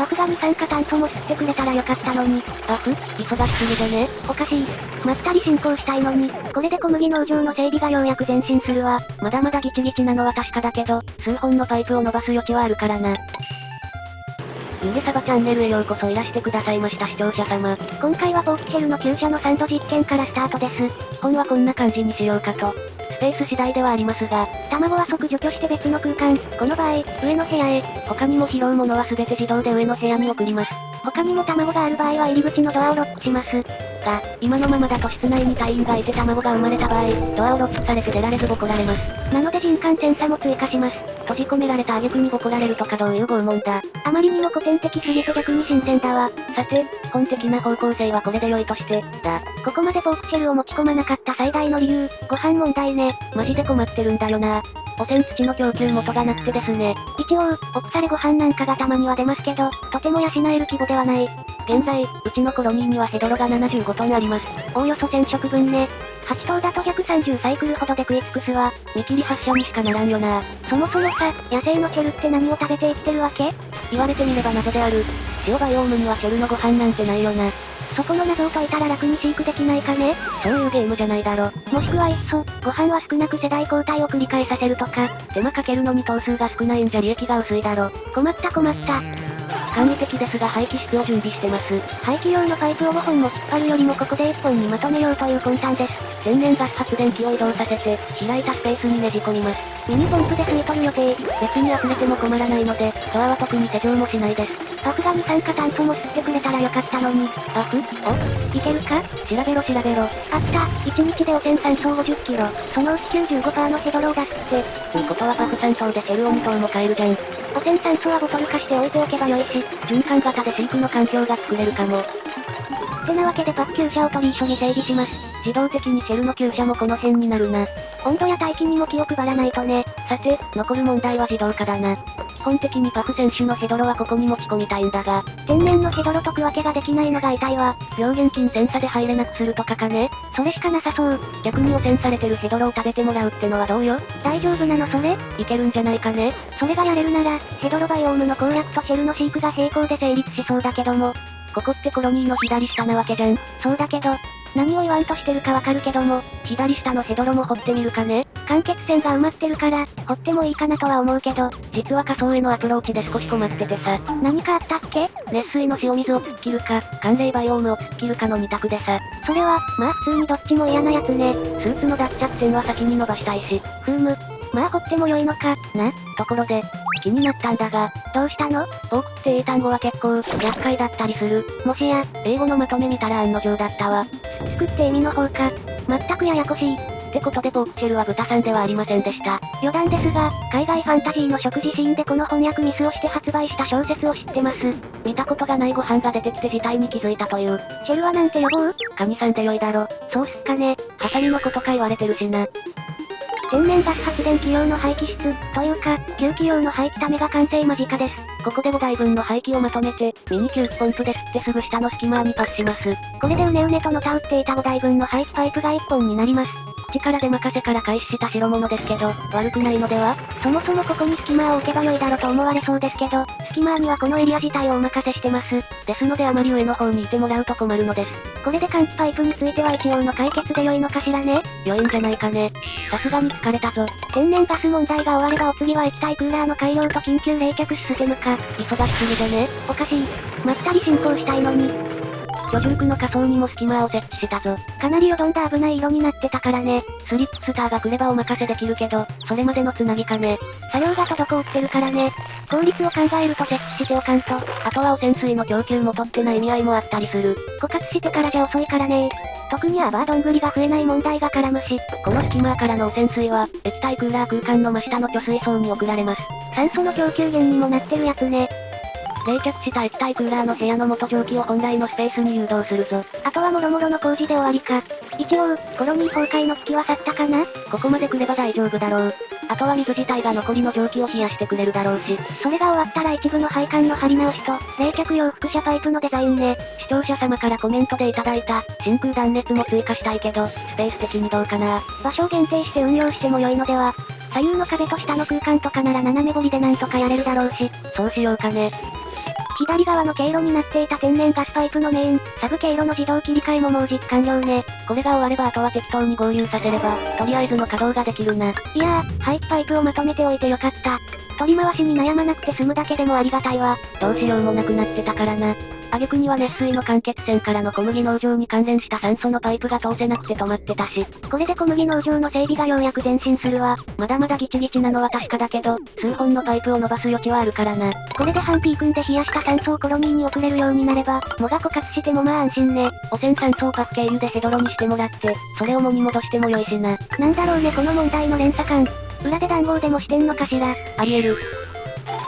さすがに酸化炭素も吸ってくれたらよかったのに。忙しすぎでね。おかしい。まったり進行したいのに、これで小麦農場の整備がようやく前進するわ。まだまだギチギチなのは確かだけど、数本のパイプを伸ばす余地はあるからな。ゆげさばチャンネルへようこそいらしてくださいました視聴者様。今回はボークシェルの厩舎の3度実験からスタートです。基本はこんな感じにしようかと。スペース次第ではありますが、卵は即除去して別の空間、この場合、上の部屋へ。他にも拾うものは全て自動で上の部屋に送ります。他にも卵がある場合は入り口のドアをロックします。が、今のままだと室内に隊員がいて卵が生まれた場合、ドアをロックされて出られずボコられます。なので人感センサも追加します。閉じ込められた挙句にボコられるとかどういう拷問だ。あまりにも古典的すぎて逆に新鮮だわ。さて、基本的な方向性はこれで良いとして、ここまでボークシェルを持ち込まなかった最大の理由、ご飯問題ね。マジで困ってるんだよな。汚染土の供給元がなくてですね。一応、お腐れご飯なんかがたまには出ますけど、とても養える規模ではない。現在、うちのコロニーにはヘドロが75トンあります。おおよそ1000食分ね。8頭だと逆30サイクルほどで食い尽くすわ。見切り発車にしかならんよな。そもそもさ、野生のチェルって何を食べて生きてるわけ？言われてみれば謎である。塩バイオームにはチェルのご飯なんてないよな。そこの謎を解いたら楽に飼育できないかね？そういうゲームじゃないだろ。もしくはいっそ、ご飯は少なく世代交代を繰り返させるとか。手間かけるのに頭数が少ないんじゃ利益が薄いだろ。困った困った。簡易的ですが排気室を準備してます。排気用のパイプを5本も引っ張るよりもここで1本にまとめようという魂胆です。天然ガス発電機を移動させて、開いたスペースにねじ込みます。ミニポンプで吸い取る予定。別に溢れても困らないので、ドアは特に施錠もしないです。さすがに酸化炭素も吸ってくれたらよかったのに。いけるか？調べろ。あった、1日で汚染酸素50キロ。そのうち95%のヘドロを出すって。ということはパフ3頭でシェルを2頭も買えるじゃん。汚染酸素はボトル化して置いておけばよいし、循環型で飼育の環境が作れるかも。ってなわけでパッ厩舎を取り急ぎ整備します。自動的にシェルの厩舎もこの辺になるな。温度や大気にも気を配らないとね。さて、残る問題は自動化だな。基本的にパフ選手のヘドロはここに持ち込みたいんだが、天然のヘドロと区分けができないのが痛いわ。病原菌センサで入れなくするとかかね。それしかなさそう。逆に汚染されてるヘドロを食べてもらうってのはどうよ？大丈夫なのそれ？いけるんじゃないかね。それがやれるなら、ヘドロバイオームの攻略とシェルの飼育が並行で成立しそうだけども。ここってコロニーの左下なわけじゃん。そうだけど、何を言わんとしてるかわかるけども、左下のヘドロも掘ってみるかね。間欠泉が埋まってるから、掘ってもいいかなとは思うけど、実は下層へのアプローチで少し困っててさ。何かあったっけ？熱水の塩水を突っ切るか、寒冷バイオームを突っ切るかの2択でさ。それは、まあ普通にどっちも嫌なやつね。スーツの脱着線は先に伸ばしたいし。まあ掘っても良いのか、な。ところで、気になったんだが、どうしたの？ポークって英単語は結構、厄介だったりする。もしや、英語のまとめ見たら案の定だったわ。作って意味の方か。全くややこしい。ってことでポークシェルは豚さんではありませんでした。余談ですが、海外ファンタジーの食事シーンでこの翻訳ミスをして発売した小説を知ってます。見たことがないご飯が出てきて事態に気づいたという。シェルはなんて呼ぼう？カニさんでよいだろ。そうっすかね。ハサミのことか言われてるしな。天然ガス発電機用の排気室、というか、吸気用の排気ためが完成間近です。ここで5台分の排気をまとめて、ミニ吸気ポンプで吸ってすぐ下の隙間にパスします。これでうねうねとのたうっていた5台分の排気パイプが1本になります。口から出任せから開始した代物ですけど、悪くないのでは？そもそもここに隙間を置けば良いだろうと思われそうですけど、隙間にはこのエリア自体をお任せしてます。ですのであまり上の方にいてもらうと困るのです。これで換気パイプについては一応の解決で良いのかしらね？良いんじゃないかね。さすがに疲れたぞ。天然ガス問題が終わればお次は液体クーラーの改良と緊急冷却システムか。忙しすぎでね。おかしい。まったり進行したいのに。居住区の下層にも隙間を設置したぞ。かなりよどんだ危ない色になってたからね。スリップスターが来ればお任せできるけど、それまでのつなぎかね。作業が滞ってるからね。効率を考えると設置しておかんと。あとは汚染水の供給元ってな意味合いもあったりする。枯渇してからじゃ遅いからね。特にアバーどんぐりが増えない問題が絡むし。この隙間からの汚染水は、液体クーラー空間の真下の貯水槽に送られます。酸素の供給源にもなってるやつね。冷却した液体クーラーの部屋の元蒸気を本来のスペースに誘導するぞ。あとはもろもろの工事で終わりか。一応、コロニー崩壊の危機は去ったかな？ここまで来れば大丈夫だろう。あとは水自体が残りの蒸気を冷やしてくれるだろうし。それが終わったら一部の配管の張り直しと、冷却用輻射パイプのデザインね。視聴者様からコメントでいただいた、真空断熱も追加したいけど、スペース的にどうかな。場所を限定して運用しても良いのでは。左右の壁と下の空間とかなら斜め彫りでなんとかやれるだろうし。そうしようかね。左側の経路になっていた天然ガスパイプのメイン、サブ経路の自動切り替えももう実完了ね。これが終わればあとは適当に合流させれば、とりあえずの稼働ができるな。いやー、排気パイプをまとめておいてよかった。取り回しに悩まなくて済むだけでもありがたいわ。どうしようもなくなってたからな。挙句には熱水の間欠泉からの小麦農場に関連した酸素のパイプが通せなくて止まってたし。これで小麦農場の整備がようやく前進するわ。まだまだギチギチなのは確かだけど、数本のパイプを伸ばす余地はあるからな。これでハンピー組んで冷やした酸素をコロニーに送れるようになれば、藻が枯渇してもまあ安心ね。汚染酸素をパッ経由でヘドロにしてもらって、それを藻に戻してもよいしな。なんだろうねこの問題の連鎖感。裏で談合でもしてんのかしら。あり得る。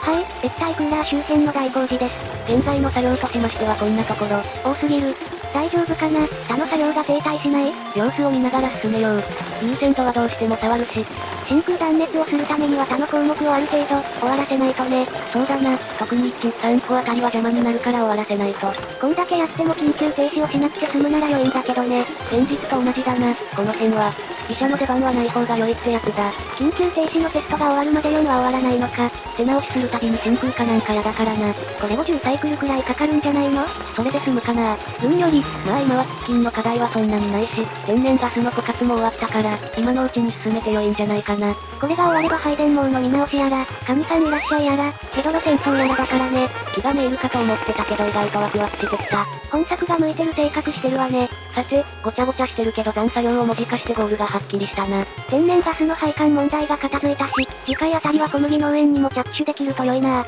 はい、液体クーラー周辺の大工事です。現在の作業としましてはこんなところ。多すぎる。大丈夫かな？他の作業が停滞しない？様子を見ながら進めよう。優先度はどうしても触るし。真空断熱をするためには他の項目をある程度、終わらせないとね。そうだな、特に1、3個あたりは邪魔になるから終わらせないと。こんだけやっても緊急停止をしなくて済むなら良いんだけどね。現実と同じだな、この辺は。医者の出番はない方が良いってやつだ。緊急停止のテストが終わるまで4は終わらないのか。手直しするたびに真空かなんかやだからな。これ50サイクルくらいかかるんじゃないの？それで済むかな。より。まあ今は喫緊の課題はそんなにないし、天然ガスの枯渇も終わったから、今のうちに進めて良いんじゃないかな。これが終われば配電網の見直しやら、神さんいらっしゃいやら、ヘドロ戦争やらだからね。気がめいるかと思ってたけど意外とワクワクしてきた。本作が向いてる生活してるわね。さて、ごちゃごちゃしてるけど残作業を文字化してゴールがはっきりしたな。天然ガスの配管問題が片付いたし、次回あたりは小麦農園にも着手できると良いな。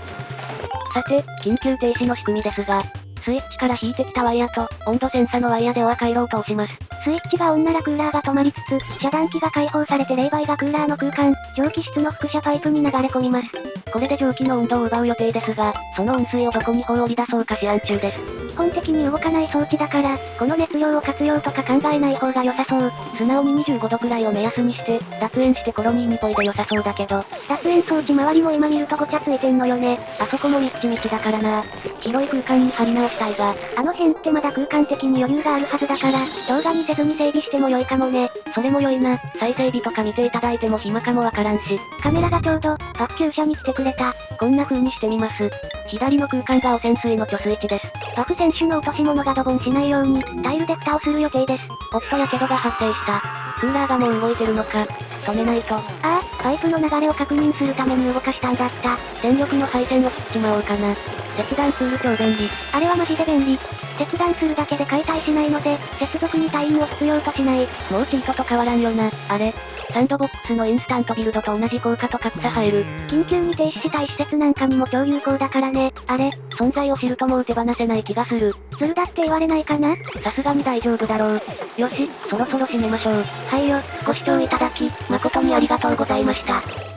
さて、緊急停止の仕組みですが、スイッチから引いてきたワイヤと、温度センサのワイヤでオア回路を通します。スイッチがオンならクーラーが止まりつつ、遮断機が解放されて冷媒がクーラーの空間、蒸気室の輻射パイプに流れ込みます。これで蒸気の温度を奪う予定ですが、その温水をどこに放り出そうか思案中です。基本的に動かない装置だから、この熱量を活用とか考えない方が良さそう。素直に25度くらいを目安にして、脱煙してコロニーにぽいで良さそうだけど。脱煙装置周りも今見るとごちゃついてんのよね。あそこもみっちみちだからな。広い空間に張り直したいが、あの辺ってまだ空間的に余裕があるはずだから、動画にせずに整備しても良いかもね。それも良いな。再整備とか見ていただいても暇かもわからんし。カメラがちょうど、パッ急車に来てくれた。こんな風にしてみます。左の空間が汚染水の貯水池です。パフ選手の落とし物がドボンしないように、タイルで蓋をする予定です。おっとやけどが発生した。クーラーがもう動いてるのか。止めないと。ああ、パイプの流れを確認するために動かしたんだった。電力の配線を切っちまおうかな。切断ツール超便利。あれはマジで便利。切断するだけで解体しないので、接続に隊員を必要としない。もうチートと変わらんよな。あれ。サンドボックスのインスタントビルドと同じ効果と格差入る。緊急に停止したい施設なんかにも超有効だからね。あれ、存在を知るともう手放せない気がする。するだって言われないかな？さすがに大丈夫だろう。よし、そろそろ締めましょう。はいよ。ご視聴いただき、誠にありがとうございました。